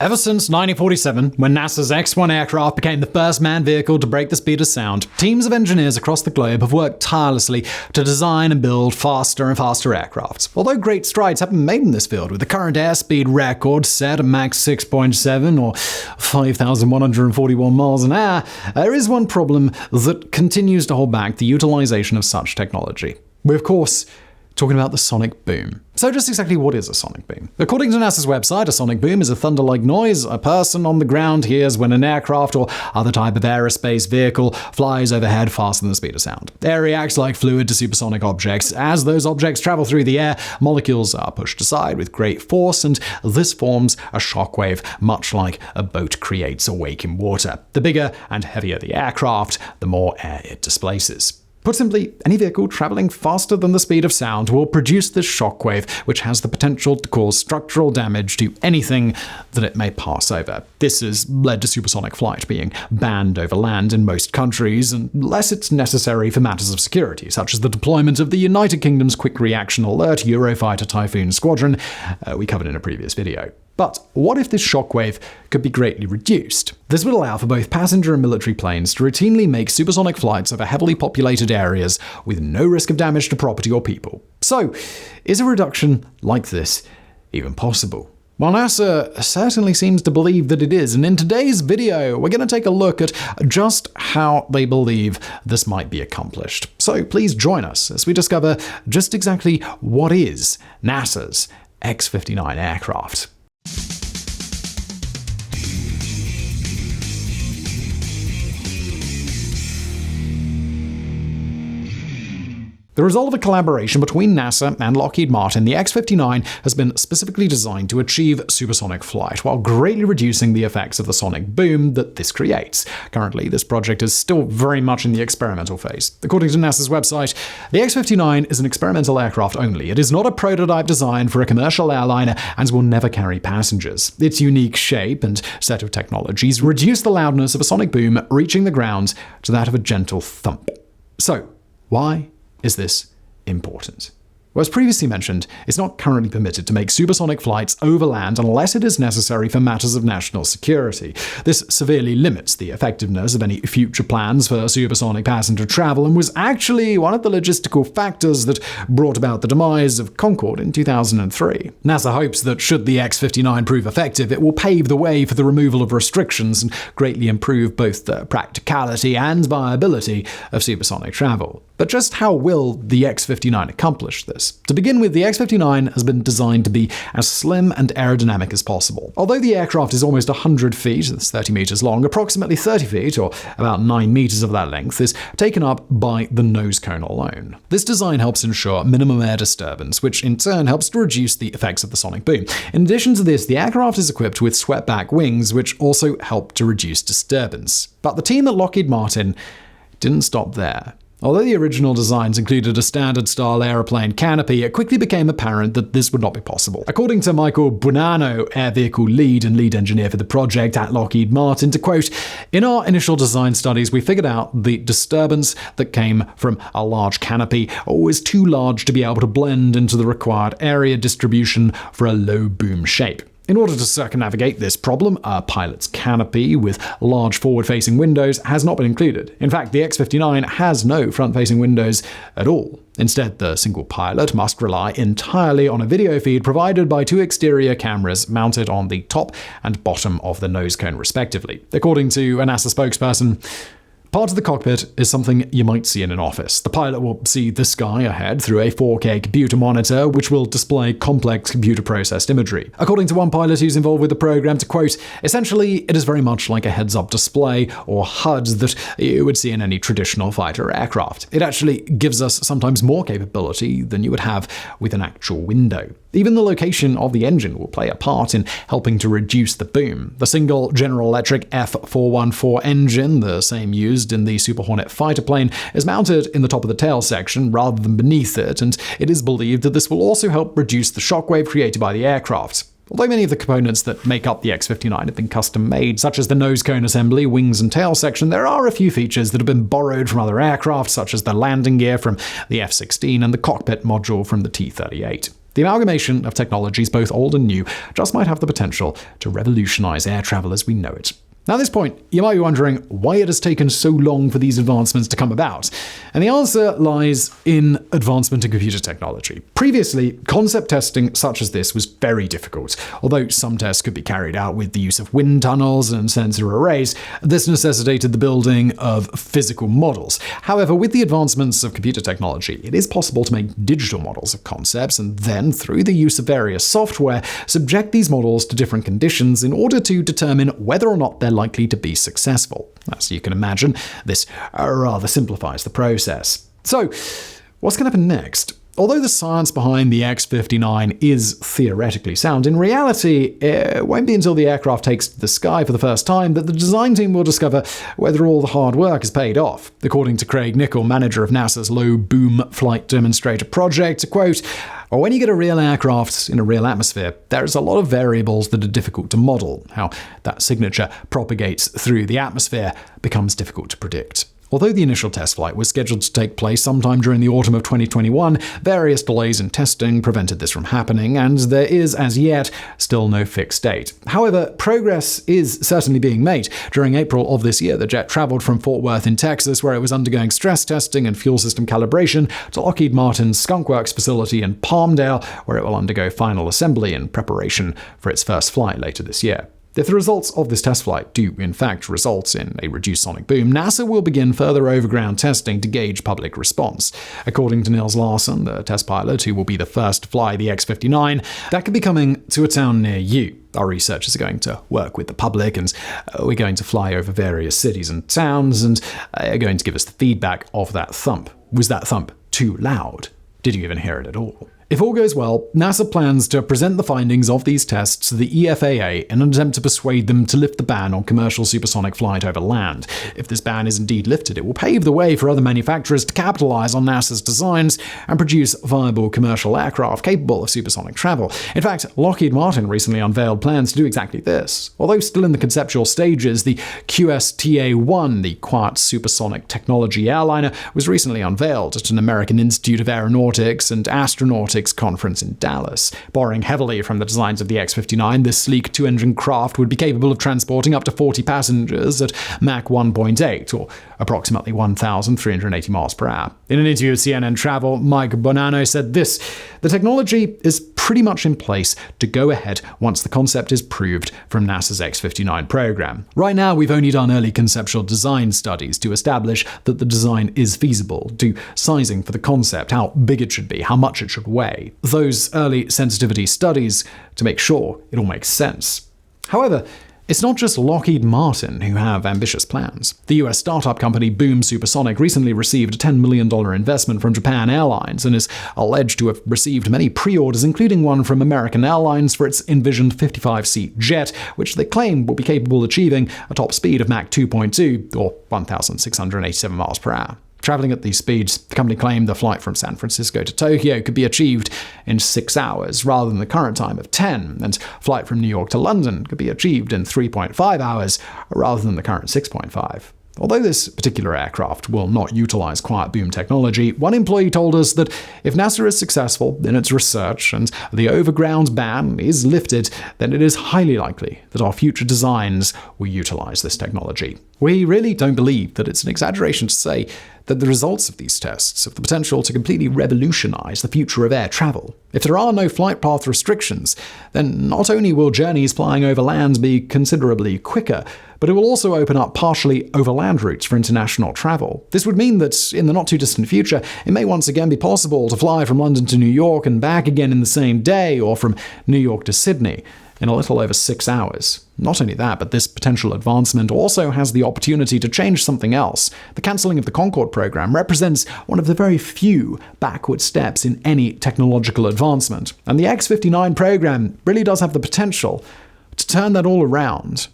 Ever since 1947, when NASA's X-1 aircraft became the first manned vehicle to break the speed of sound, teams of engineers across the globe have worked tirelessly to design and build faster and faster aircraft. Although great strides have been made in this field, with the current airspeed record set at Mach 6.7 or 5,141 miles an hour, there is one problem that continues to hold back the utilization of such technology. We're, of course, talking about the sonic boom. So just exactly what is a sonic boom? According to NASA's website, a sonic boom is a thunder-like noise a person on the ground hears when an aircraft or other type of aerospace vehicle flies overhead faster than the speed of sound. Air reacts like fluid to supersonic objects. As those objects travel through the air, molecules are pushed aside with great force, and this forms a shockwave, much like a boat creates a wake in water. The bigger and heavier the aircraft, the more air it displaces. Put simply, any vehicle traveling faster than the speed of sound will produce this shockwave, which has the potential to cause structural damage to anything that it may pass over. This has led to supersonic flight being banned over land in most countries, unless it's necessary for matters of security, such as the deployment of the United Kingdom's Quick Reaction Alert Eurofighter Typhoon Squadron we covered in a previous video. But what if this shockwave could be greatly reduced? This would allow for both passenger and military planes to routinely make supersonic flights over heavily populated areas with no risk of damage to property or people. So, is a reduction like this even possible? Well, NASA certainly seems to believe that it is, and in today's video, we're going to take a look at just how they believe this might be accomplished. So please join us as we discover just exactly what is NASA's X-59 aircraft. The result of a collaboration between NASA and Lockheed Martin, the X-59 has been specifically designed to achieve supersonic flight while greatly reducing the effects of the sonic boom that this creates. Currently, this project is still very much in the experimental phase. According to NASA's website, the X-59 is an experimental aircraft only. It is not a prototype designed for a commercial airliner and will never carry passengers. Its unique shape and set of technologies reduce the loudness of a sonic boom reaching the ground to that of a gentle thump. So, why is this important? Well, as previously mentioned, it's not currently permitted to make supersonic flights over land unless it is necessary for matters of national security. This severely limits the effectiveness of any future plans for supersonic passenger travel and was actually one of the logistical factors that brought about the demise of Concorde in 2003. NASA hopes that should the X-59 prove effective, it will pave the way for the removal of restrictions and greatly improve both the practicality and viability of supersonic travel. But just how will the X-59 accomplish this? To begin with, the X-59 has been designed to be as slim and aerodynamic as possible. Although the aircraft is almost 100 feet, that's 30 meters long, approximately 30 feet, or about 9 meters of that length, is taken up by the nose cone alone. This design helps ensure minimum air disturbance, which in turn helps to reduce the effects of the sonic boom. In addition to this, the aircraft is equipped with swept-back wings, which also help to reduce disturbance. But the team at Lockheed Martin didn't stop there. Although the original designs included a standard-style aeroplane canopy, it quickly became apparent that this would not be possible. According to Michael Buonanno, air vehicle lead and lead engineer for the project at Lockheed Martin, to quote, "In our initial design studies, we figured out the disturbance that came from a large canopy was too large to be able to blend into the required area distribution for a low boom shape. In order to circumnavigate this problem, a pilot's canopy with large forward-facing windows has not been included. In fact, the X-59 has no front-facing windows at all. Instead, the single pilot must rely entirely on a video feed provided by 2 exterior cameras mounted on the top and bottom of the nose cone, respectively." According to a NASA spokesperson, part of the cockpit is something you might see in an office. The pilot will see the sky ahead through a 4K computer monitor, which will display complex computer-processed imagery. According to one pilot who's involved with the program, to quote, "Essentially, it is very much like a heads-up display or HUD that you would see in any traditional fighter aircraft. It actually gives us sometimes more capability than you would have with an actual window. Even the location of the engine will play a part in helping to reduce the boom. The single General Electric F414 engine, the same used in the Super Hornet fighter plane, is mounted in the top of the tail section rather than beneath it, and it is believed that this will also help reduce the shockwave created by the aircraft." Although many of the components that make up the X-59 have been custom-made, such as the nose cone assembly, wings and tail section, there are a few features that have been borrowed from other aircraft, such as the landing gear from the F-16 and the cockpit module from the T-38. The amalgamation of technologies, both old and new, just might have the potential to revolutionize air travel as we know it. Now, at this point, you might be wondering why it has taken so long for these advancements to come about. And the answer lies in advancement in computer technology. Previously, concept testing such as this was very difficult. Although some tests could be carried out with the use of wind tunnels and sensor arrays, this necessitated the building of physical models. However, with the advancements of computer technology, it is possible to make digital models of concepts and then, through the use of various software, subject these models to different conditions in order to determine whether or not they're likely to be successful. As you can imagine, this rather simplifies the process. So, what's going to happen next? Although the science behind the X-59 is theoretically sound, in reality, it won't be until the aircraft takes to the sky for the first time that the design team will discover whether all the hard work has paid off. According to Craig Nichol, manager of NASA's Low Boom Flight Demonstrator project, quote, "When you get a real aircraft in a real atmosphere, there's a lot of variables that are difficult to model. How that signature propagates through the atmosphere becomes difficult to predict." Although the initial test flight was scheduled to take place sometime during the autumn of 2021, various delays in testing prevented this from happening, and there is, as yet, still no fixed date. However, progress is certainly being made. During April of this year, the jet traveled from Fort Worth in Texas, where it was undergoing stress testing and fuel system calibration, to Lockheed Martin's Skunk Works facility in Palmdale, where it will undergo final assembly in preparation for its first flight later this year. If the results of this test flight do, in fact, result in a reduced sonic boom, NASA will begin further overground testing to gauge public response. According to Nils Larson, the test pilot who will be the first to fly the X-59, that could be coming to a town near you. Our researchers are going to work with the public, and we're going to fly over various cities and towns, and are going to give us the feedback of that thump. Was that thump too loud? Did you even hear it at all? If all goes well, NASA plans to present the findings of these tests to the EFAA in an attempt to persuade them to lift the ban on commercial supersonic flight over land. If this ban is indeed lifted, it will pave the way for other manufacturers to capitalize on NASA's designs and produce viable commercial aircraft capable of supersonic travel. In fact, Lockheed Martin recently unveiled plans to do exactly this. Although still in the conceptual stages, the QSTA-1, the Quiet Supersonic Technology airliner, was recently unveiled at an American Institute of Aeronautics and Astronautics conference in Dallas. Borrowing heavily from the designs of the X-59, this sleek two-engine craft would be capable of transporting up to 40 passengers at Mach 1.8, or approximately 1,380 miles per hour. In an interview with CNN Travel, Mike Bonanno said this: "The technology is pretty much in place to go ahead once the concept is proved from NASA's X-59 program. Right now, we've only done early conceptual design studies to establish that the design is feasible, do sizing for the concept, how big it should be, how much it should weigh. Those early sensitivity studies to make sure it all makes sense." However, it's not just Lockheed Martin who have ambitious plans. The US startup company Boom Supersonic recently received a $10 million investment from Japan Airlines and is alleged to have received many pre-orders, including one from American Airlines for its envisioned 55-seat jet, which they claim will be capable of achieving a top speed of Mach 2.2, or 1,687 miles per hour. Traveling at these speeds, the company claimed the flight from San Francisco to Tokyo could be achieved in 6 hours rather than the current time of 10, and flight from New York to London could be achieved in 3.5 hours rather than the current 6.5. Although this particular aircraft will not utilize quiet boom technology, one employee told us that if NASA is successful in its research and the overground ban is lifted, then it is highly likely that our future designs will utilize this technology. We really don't believe that it's an exaggeration to say that the results of these tests have the potential to completely revolutionize the future of air travel. If there are no flight path restrictions, then not only will journeys flying over land be considerably quicker, but it will also open up partially overland routes for international travel. This would mean that in the not-too-distant future, it may once again be possible to fly from London to New York and back again in the same day, or from New York to Sydney in a little over 6 hours. Not only that, but this potential advancement also has the opportunity to change something else. The cancelling of the Concorde program represents one of the very few backward steps in any technological advancement, and the X-59 program really does have the potential to turn that all around